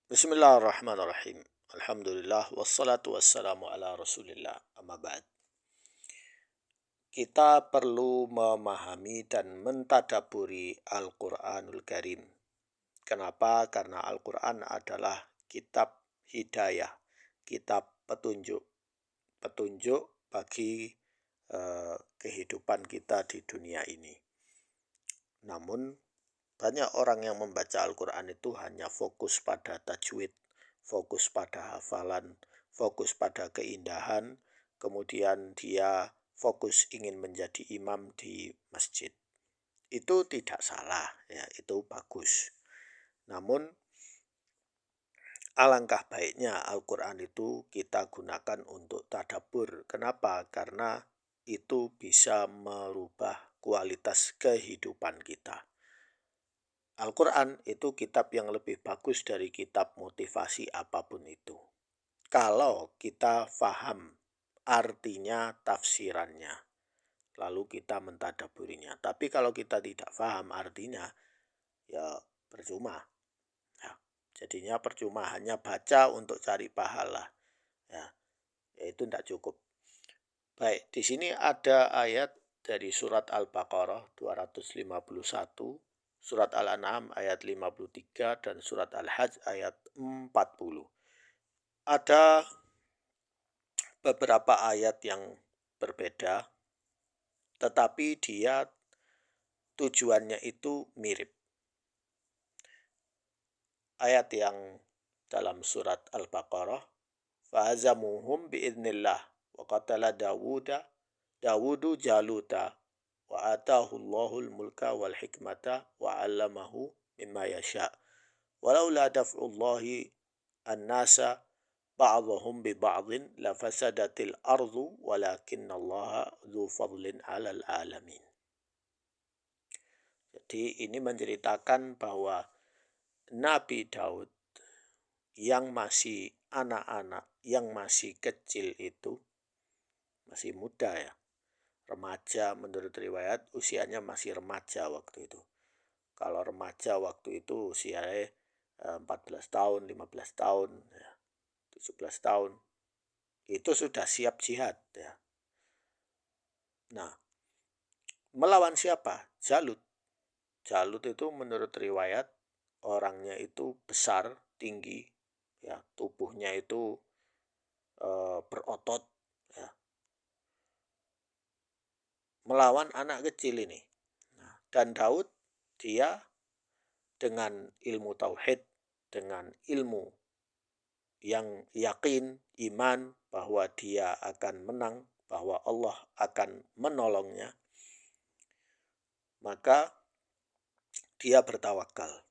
Bismillahirrahmanirrahim. Alhamdulillah wassalatu wassalamu ala Rasulillah. Amma ba'd. Kita perlu memahami dan mentadaburi Al-Qur'anul Karim. Kenapa? Karena Al-Qur'an adalah kitab hidayah, kitab petunjuk, petunjuk bagi kehidupan kita di dunia ini. Namun banyak orang yang membaca Al-Quran itu hanya fokus pada tajwid, fokus pada hafalan, fokus pada keindahan, kemudian dia fokus ingin menjadi imam di masjid. Itu tidak salah, ya, itu bagus. Namun alangkah baiknya Al-Quran itu kita gunakan untuk tadabbur. Kenapa? Karena itu bisa merubah kualitas kehidupan kita. Al-Quran itu kitab yang lebih bagus dari kitab motivasi apapun itu. Kalau kita faham artinya, tafsirannya, lalu kita mentadaburinya. Tapi kalau kita tidak faham artinya, ya percuma. Ya, jadinya percuma, hanya baca untuk cari pahala. Ya itu tidak cukup. Baik, di sini ada ayat dari surat Al-Baqarah 251. Surat Al-An'am ayat 53 dan surat Al-Hajj ayat 40. Ada beberapa ayat yang berbeda, tetapi dia tujuannya itu mirip. Ayat yang dalam surat Al-Baqarah, fahazamuhum biidznillah wa qatala Dawudu Jaluta wa atahu Allahul mulka wal hikmata wa 'allamahu mimma yasha. Walaula daf'ullahi an-nasa ba'dhum bi ba'dhin la fasadatil ardu walakinallaha dzu fadlin 'alal alamin. Jadi ini menceritakan bahwa Nabi Daud yang masih anak-anak, yang masih kecil itu, masih muda ya, remaja menurut riwayat, usianya masih remaja waktu itu. Kalau remaja waktu itu usianya 14 tahun, 15 tahun, 17 tahun, itu sudah siap jihad ya. Nah, melawan siapa? Jalut. Jalut itu menurut riwayat orangnya itu besar, tinggi, ya, tubuhnya itu berotot, ya. Melawan anak kecil ini. Nah, dan Daud dia dengan ilmu tauhid, dengan ilmu yang yakin, iman bahwa dia akan menang, bahwa Allah akan menolongnya, maka dia bertawakal.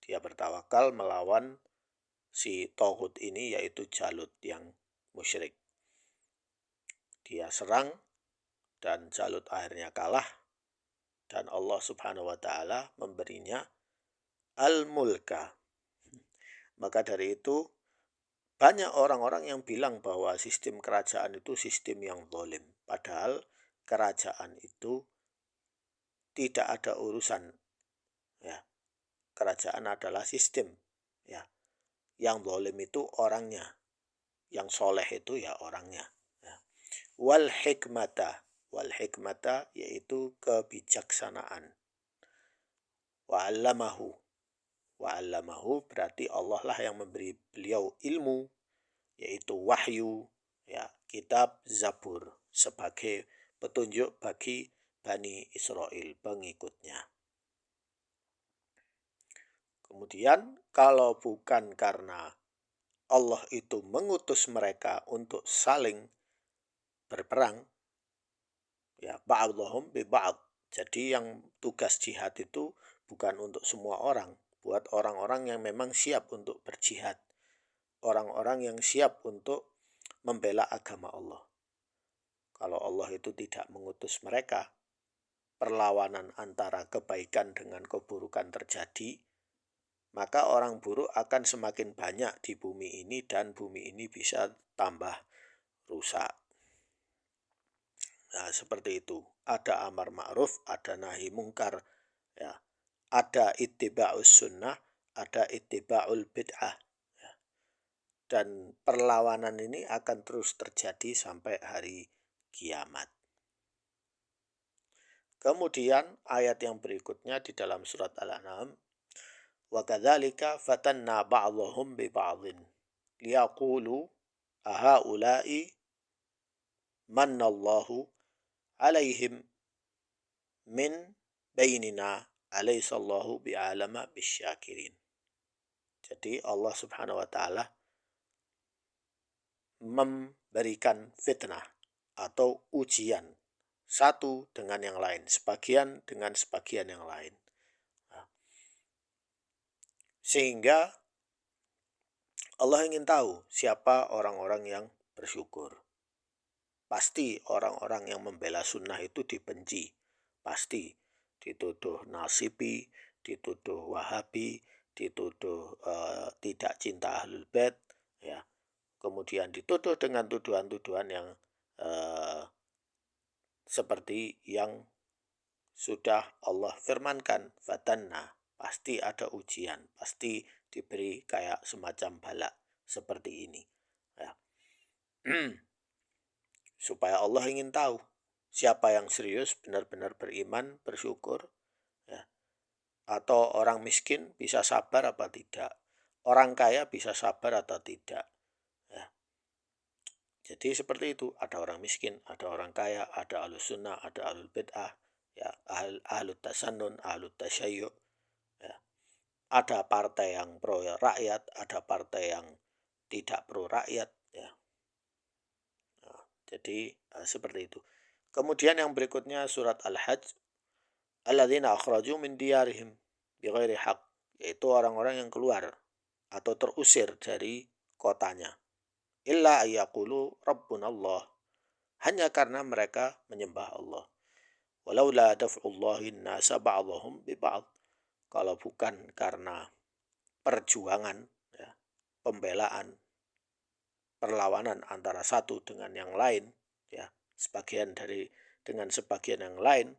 Dia bertawakal melawan si Tauhud ini, yaitu Jalut yang musyrik. Dia serang dan Jalut akhirnya kalah, dan Allah Subhanahu wa ta'ala memberinya al-mulka. Maka dari itu banyak orang-orang yang bilang bahwa sistem kerajaan itu sistem yang zalim. Padahal kerajaan itu tidak ada urusan, ya. Kerajaan adalah sistem, ya. Yang zalim itu orangnya, yang soleh itu ya orangnya, ya. Wal hikmata yaitu kebijaksanaan. Wa'allamahu berarti Allah lah yang memberi beliau ilmu, yaitu wahyu, ya, kitab Zabur sebagai petunjuk bagi Bani Israel pengikutnya. Kemudian kalau bukan karena Allah itu mengutus mereka untuk saling berperang, ya, ba'dhum bi ba'd. Jadi yang tugas jihad itu bukan untuk semua orang, buat orang-orang yang memang siap untuk berjihad, orang-orang yang siap untuk membela agama Allah. Kalau Allah itu tidak mengutus mereka, perlawanan antara kebaikan dengan keburukan terjadi, maka orang buruk akan semakin banyak di bumi ini dan bumi ini bisa tambah rusak. Nah, seperti itu. Ada amar ma'ruf, ada nahi mungkar, ya. Ada ittiba'us sunnah, ada ittiba'ul bid'ah. Dan perlawanan ini akan terus terjadi sampai hari kiamat. Kemudian ayat yang berikutnya di dalam surat Al-An'am, wa kadzalika fatanna ba'dhum bi ba'dhin liyaqulu ahaula'i mannallahu alaihim min bainina alaihissallahu bi'alama bisyakirin. Jadi Allah Subhanahu wa taala memberikan fitnah atau ujian satu dengan yang lain, sebagian dengan sebagian yang lain. Sehingga Allah ingin tahu siapa orang-orang yang bersyukur. Pasti orang-orang yang membela sunnah itu dibenci. Pasti dituduh nasibi, dituduh wahabi, dituduh tidak cinta ahlul bait, ya. Kemudian dituduh dengan tuduhan-tuduhan yang seperti yang sudah Allah firmankan, fatanna, pasti ada ujian, pasti diberi kayak semacam bala seperti ini, ya. Supaya Allah ingin tahu siapa yang serius benar-benar beriman, bersyukur, ya. Atau orang miskin bisa sabar apa tidak, orang kaya bisa sabar atau tidak, ya. Jadi seperti itu, ada orang miskin, ada orang kaya, ada ahlus sunnah, ada ahlul bid'ah, ya, ahlut tasannun, ahlut tasyayyu, ya. Ada partai yang pro rakyat, ada partai yang tidak pro rakyat, ya. Nah, jadi seperti itu. Kemudian yang berikutnya surat Al-Hajj, alladzina akhraju min diyarihim bighairi haq, yaitu orang-orang yang keluar atau terusir dari kotanya, illa ayyaqulu rabbunallah, hanya karena mereka menyembah Allah. Walaula daf'ullahi nasa ba'dahum bi ba'd, kalau bukan karena perjuangan, ya, pembelaan, perlawanan antara satu dengan yang lain, ya, sebagian dari dengan sebagian yang lain,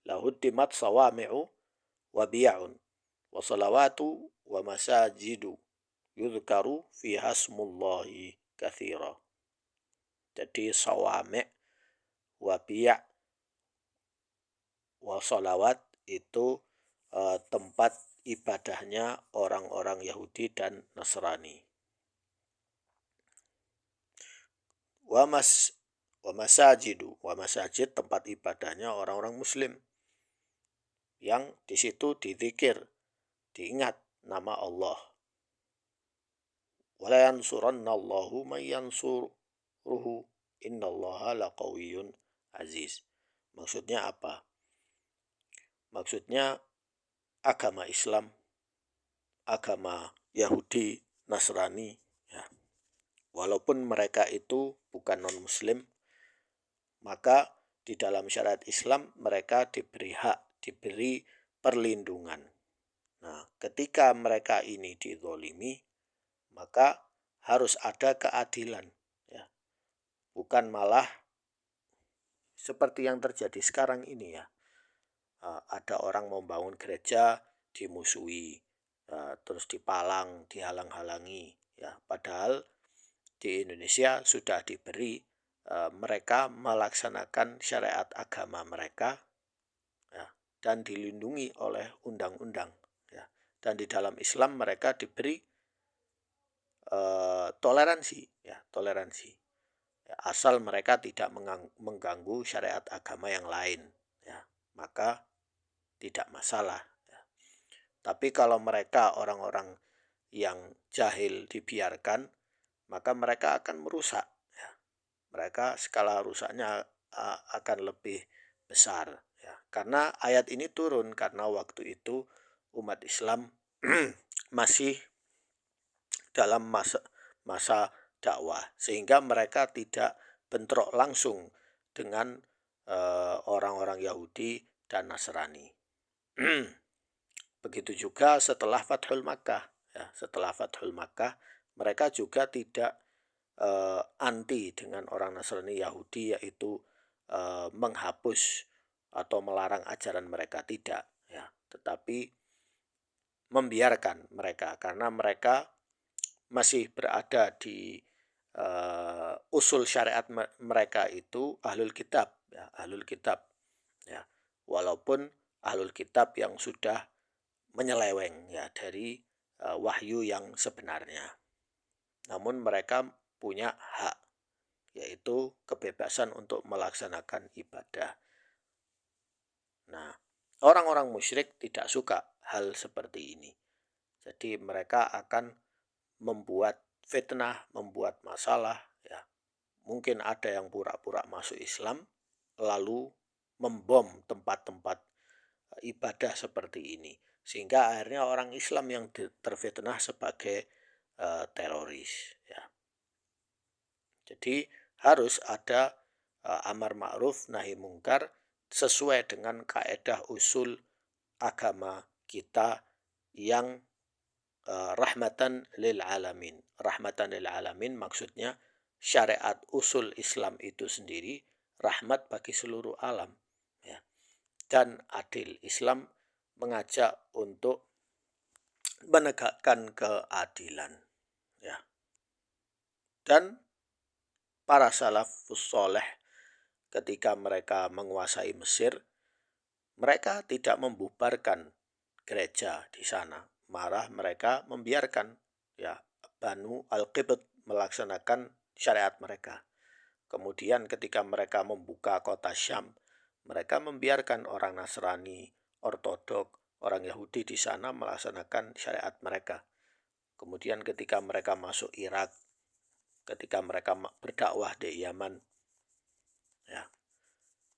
lahuddimat sawami'u wa biya'un wa salawatu wa masajidu yudhkaru fiha smullahi katsira. Jadi sawami' wa biya' wa salawat itu tempat ibadahnya orang-orang Yahudi dan Nasrani. Wa masajid tempat ibadahnya orang-orang Muslim, yang di situ dizikir, diingat nama Allah. Wala yansurannallahu man yansuruhu innallaha laqawiyyun aziz. Maksudnya apa? Maksudnya agama Islam, agama Yahudi, Nasrani, ya. Walaupun mereka itu bukan non-muslim, maka di dalam syariat Islam mereka diberi hak, diberi perlindungan. Nah, ketika mereka ini dizolimi, maka harus ada keadilan, ya. Bukan malah seperti yang terjadi sekarang ini, ya. Ada orang membangun gereja dimusuhi, terus dipalang, dihalang-halangi, ya. Padahal di Indonesia sudah diberi mereka melaksanakan syariat agama mereka, ya, dan dilindungi oleh undang-undang, ya. Dan di dalam Islam mereka diberi toleransi, ya, toleransi, ya, asal mereka tidak mengganggu syariat agama yang lain, ya, maka tidak masalah, ya. Tapi kalau mereka orang-orang yang jahil dibiarkan, maka mereka akan merusak, ya. Mereka skala rusaknya akan lebih besar, ya. Karena ayat ini turun karena waktu itu umat Islam masih dalam masa dakwah, sehingga mereka tidak bentrok langsung dengan orang-orang Yahudi dan Nasrani. Begitu juga setelah Fathul Makkah, ya, setelah Fathul Makkah mereka juga tidak anti dengan orang Nasrani Yahudi, yaitu menghapus atau melarang ajaran mereka, tidak, ya. Tetapi membiarkan mereka karena mereka masih berada di usul syariat mereka itu ahlul kitab, ya, ahlul kitab, ya. Walaupun ahlul kitab yang sudah menyeleweng ya dari wahyu yang sebenarnya. Namun mereka punya hak, yaitu kebebasan untuk melaksanakan ibadah. Nah, orang-orang musyrik tidak suka hal seperti ini. Jadi mereka akan membuat fitnah, membuat masalah, ya. Mungkin ada yang pura-pura masuk Islam, lalu membom tempat-tempat ibadah seperti ini. Sehingga akhirnya orang Islam yang terfitnah sebagai teroris. Ya. Jadi harus ada amar ma'ruf nahi mungkar sesuai dengan kaedah usul agama kita yang rahmatan lil alamin. Rahmatan lil alamin maksudnya syariat usul Islam itu sendiri rahmat bagi seluruh alam, ya. Dan adil. Islam mengajak untuk menegakkan keadilan, ya. Dan para salafus soleh ketika mereka menguasai Mesir, mereka tidak membubarkan gereja di sana. Marah mereka membiarkan ya Banu Al-Qibt melaksanakan syariat mereka. Kemudian ketika mereka membuka kota Syam, mereka membiarkan orang Nasrani, Ortodok, orang Yahudi di sana melaksanakan syariat mereka. Kemudian ketika mereka masuk Irak, ketika mereka berdakwah di Yaman, ya,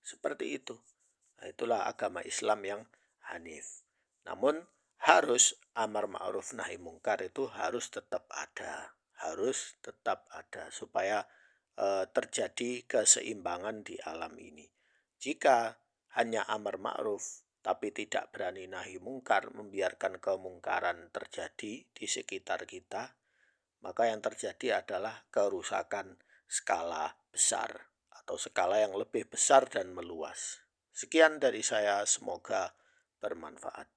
seperti itu. Nah, itulah agama Islam yang hanif. Namun harus amar ma'ruf nahi mungkar itu harus tetap ada. Harus tetap ada supaya terjadi keseimbangan di alam ini. Jika hanya amar ma'ruf tapi tidak berani nahi mungkar, membiarkan kemungkaran terjadi di sekitar kita, maka yang terjadi adalah kerusakan skala besar atau skala yang lebih besar dan meluas. Sekian dari saya, semoga bermanfaat.